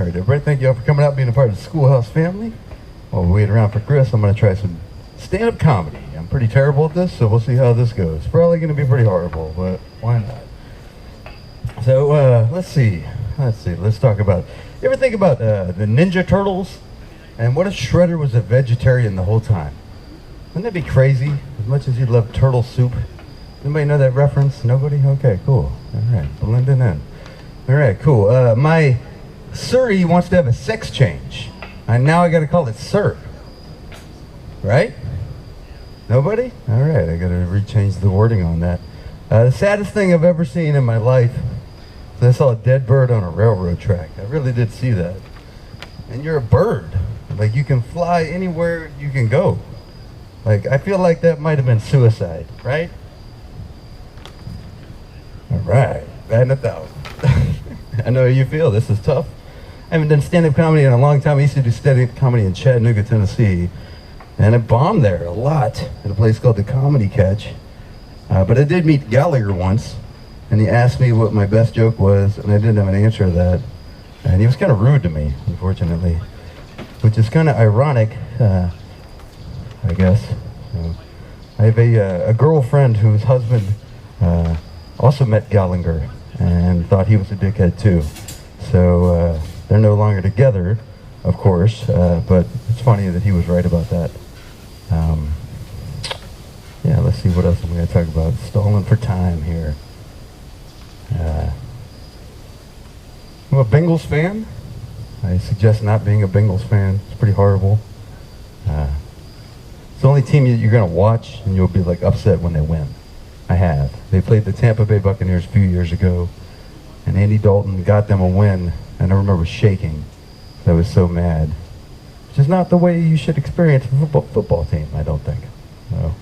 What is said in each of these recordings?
All right, everybody, thank you all for coming out, being a part of the Schoolhouse family. While we wait around for Chris, I'm going to try some stand-up comedy. I'm pretty terrible at this, so we'll see how this goes. Probably going to be pretty horrible, but why not? So, let's see. Let's talk about, you ever think about the Ninja Turtles? And what if Shredder was a vegetarian the whole time? Wouldn't that be crazy? As much as you love turtle soup. Anybody know that reference? Nobody? Okay, cool. All right, blending in. All right, cool. My Surrey wants to have a sex change. And now I got to call it Sir. Right? Nobody? All right, I got to rechange the wording on that. The saddest thing I've ever seen in my life is I saw a dead bird on a railroad track. I really did see that. And you're a bird. Like, you can fly anywhere you can go. Like, I feel like that might have been suicide, right? All right, batting it out. I know how you feel. This is tough. I haven't done stand-up comedy in a long time. I used to do stand-up comedy in Chattanooga, Tennessee. And I bombed there a lot at a place called the Comedy Catch. But I did meet Gallagher once, and he asked me what my best joke was, and I didn't have an answer to that. And he was kind of rude to me, unfortunately, which is kind of ironic, I guess. I have a girlfriend whose husband also met Gallagher and thought he was a dickhead too. So they're no longer together, of course, but it's funny that he was right about that. Yeah, let's see what else I'm going to talk about. Stalling for time here. I'm a Bengals fan. I suggest not being a Bengals fan. It's pretty horrible. It's the only team you're going to watch and you'll be like upset when they win. I have. They played the Tampa Bay Buccaneers a few years ago, and Andy Dalton got them a win, and I remember shaking. I was so mad. Which is not the way you should experience a football team, I don't think. No.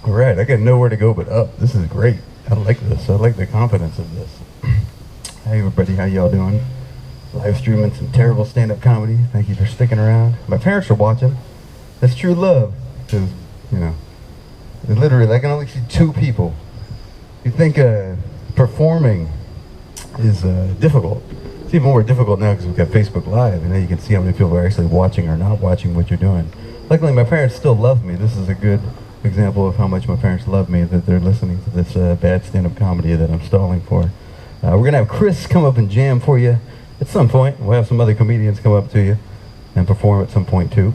All right, I got nowhere to go but up. This is great. I like this. I like the confidence of this. Hey everybody, how y'all doing? Live streaming some terrible stand-up comedy. Thank you for sticking around. My parents are watching. That's true love. Because, you know, literally, I can only see two people. You think performing is difficult. It's even more difficult now because we've got Facebook Live, and now you can see how many people are actually watching or not watching what you're doing. Luckily, my parents still love me. This is a good example of how much my parents love me, that they're listening to this bad stand-up comedy that I'm stalling for. We're going to have Chris come up and jam for you at some point. We'll have some other comedians come up to you and perform at some point, too.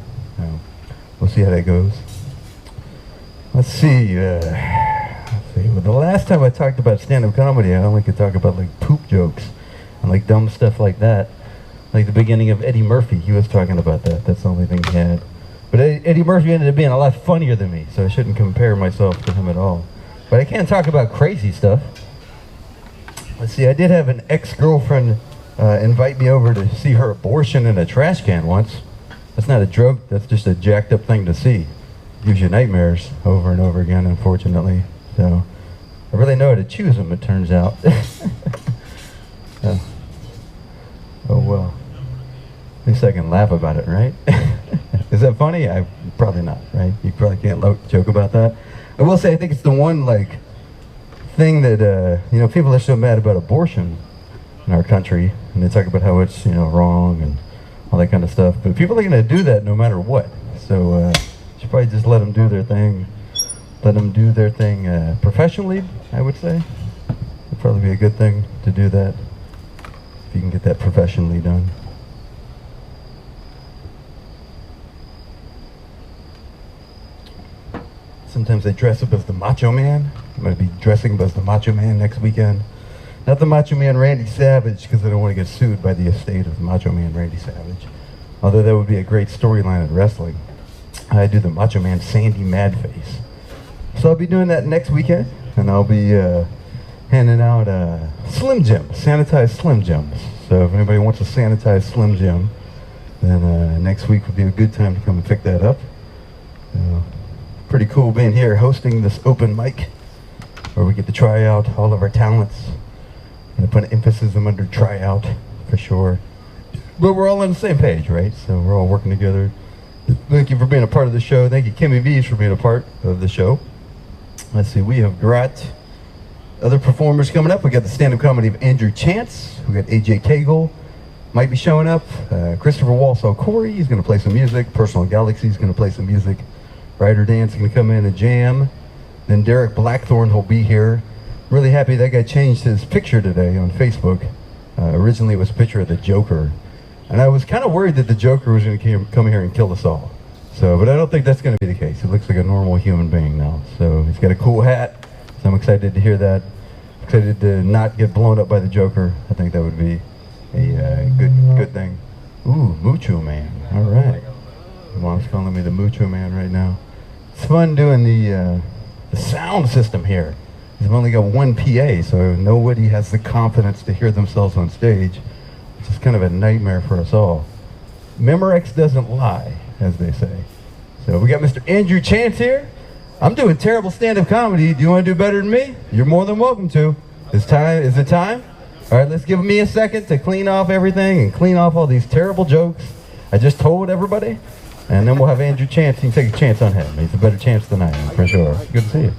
We'll see how that goes. Let's see. Well, the last time I talked about stand-up comedy, I only could talk about like poop jokes and like dumb stuff like that. Like the beginning of Eddie Murphy, he was talking about that. That's the only thing he had. But Eddie Murphy ended up being a lot funnier than me, so I shouldn't compare myself to him at all. But I can't talk about crazy stuff. Let's see, I did have an ex-girlfriend invite me over to see her abortion in a trash can once. That's not a joke, that's just a jacked up thing to see. It gives you nightmares over and over again, unfortunately. So, I really know how to choose them, it turns out. Oh well. At least I can laugh about it, right? Is that funny? Probably not, right? You probably can't joke about that. I will say, I think it's the one, like, thing that, you know, people are so mad about abortion in our country, and they talk about how it's, you know, wrong and all that kind of stuff. But people are going to do that no matter what. So you should probably just let them do their thing. Let them do their thing professionally, I would say. It'd probably be a good thing to do that if you can get that professionally done. Sometimes they dress up as the Macho Man. I'm going to be dressing up as the Macho Man next weekend. Not the Macho Man Randy Savage, because I don't want to get sued by the estate of the Macho Man Randy Savage. Although that would be a great storyline in wrestling. I do the Macho Man Sandy Madface. So I'll be doing that next weekend, and I'll be handing out Slim Jims, sanitized Slim Jims. So if anybody wants a sanitized Slim Jim, then next week would be a good time to come and pick that up. Pretty cool being here hosting this open mic where we get to try out all of our talents. I'm going to put an emphasis on under tryout for sure. But we're all on the same page, right? So we're all working together. Thank you for being a part of the show. Thank you, Kimmy V's, for being a part of the show. Let's see, we have got Other performers coming up, we got the stand-up comedy of Andrew Chance. We got AJ Cagle, might be showing up. Christopher Walsall Corey, he's gonna play some music. Personal Galaxy's gonna play some music. Ryder Dan's gonna come in and jam. Then Derek Blackthorne will be here. Really happy that guy changed his picture today on Facebook. Originally it was a picture of the Joker. And I was kind of worried that the Joker was gonna come here and kill us all. So, but I don't think that's gonna be the case. He looks like a normal human being now. So he's got a cool hat. So I'm excited to hear that. Excited to not get blown up by the Joker. I think that would be a good thing. Ooh, Mucho Man. All right. Mom's calling me the Mucho Man right now. It's fun doing the sound system here. I've only got one PA, so nobody has the confidence to hear themselves on stage, which is kind of a nightmare for us all. Memorex doesn't lie, as they say. So we got Mr. Andrew Chance here. I'm doing terrible stand-up comedy. Do you want to do better than me? You're more than welcome to. Is it time? All right, let's give me a second to clean off everything and clean off all these terrible jokes I just told everybody. And then we'll have Andrew Chance. You can take a chance on him. He's a better chance than I am, for sure. Good to see you.